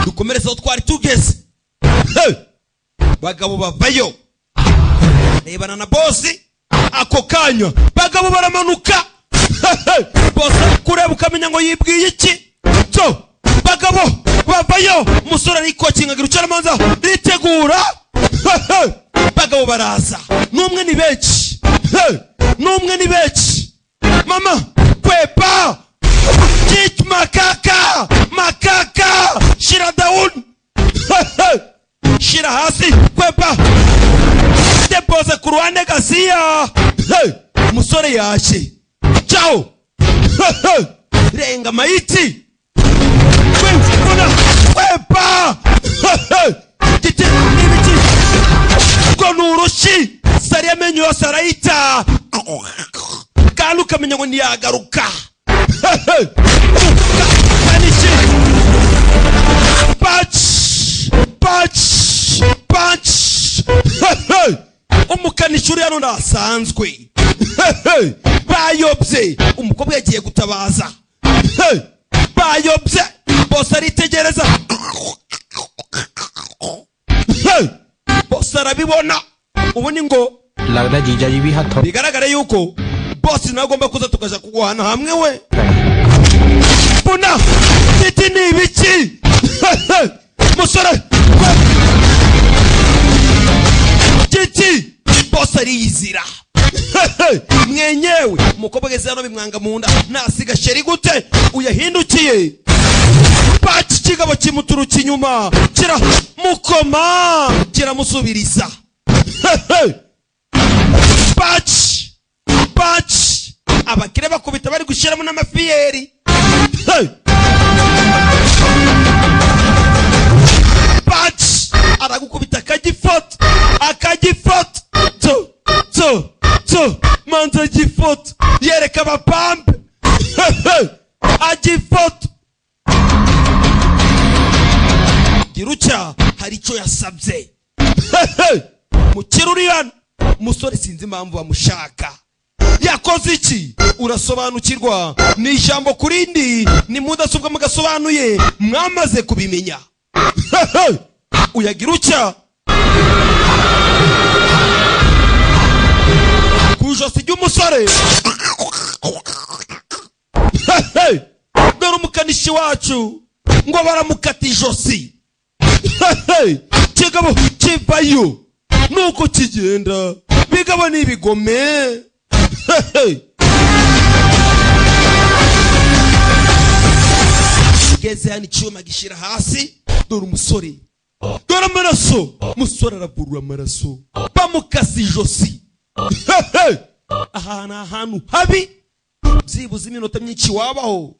dukomereza aho twari tugeze. Bagabo bavayo rebana na bosi ako kanya bagabo baramanuka. Bosi kureba ukamenya ngo yibwiye iki. So bagabo bavayo musore ariko kingagira ucara manza ritegura. Bagabo baraza numwe ni benshi. Numwe ni benshi. Mama kwepa Jit makaka shira down. Shira hasi kwepa depose kuruane gasia. Musore yaje ciao. Renga maiti kwepa titi nibiti konurushi sari amenyo yose arayita kandi ukamenya ngo ntiyagaruka. Punch. Umukanishi uri hano ndasanzwe. Bayobye umukobwa yagiye gutabaza. Bayobye bosi aritegereza. Bosi arabibona ubundi ngo lagda jija ji bhi hath bigaragara yuko bosi nagomba kuza tukaja kugwana hamwe we. Puna titi ni ibiki. Musore titi bosi ariyizira. Mwenyewe umukobwa geze hano bimwanga munda nasiga sheri gute uyahindukiye. Pachi kigabo kimuturuka inyuma kira mukoma kira musubiriza. Pachi abakire bakubita bari gushiramo n'amafiyeri. Pachi aragukubita akagifot manza gifot yereka abapampe. Agifot giruca hari icyo yasabye. Mukiruriran musore sinzi impamvu bamushaka. Yakoze iki urasobanukirwa ni ijambo kurindi ni mudasobwa mugasobanuye mwamaze kubimenya. Uyagiruca kujosi ry'umusore. Dore umukanishi wacu ngo baramukata ijosi. Kigabo kivayo nuko kigenda bigabo n'ibigome. Geze yani cyuma gishira hasi. Dore umusore dore amaraso. Musore aravurwa amaraso bamukasi ijosi. Ahantu habi byibuze iminota myinshi wabaho.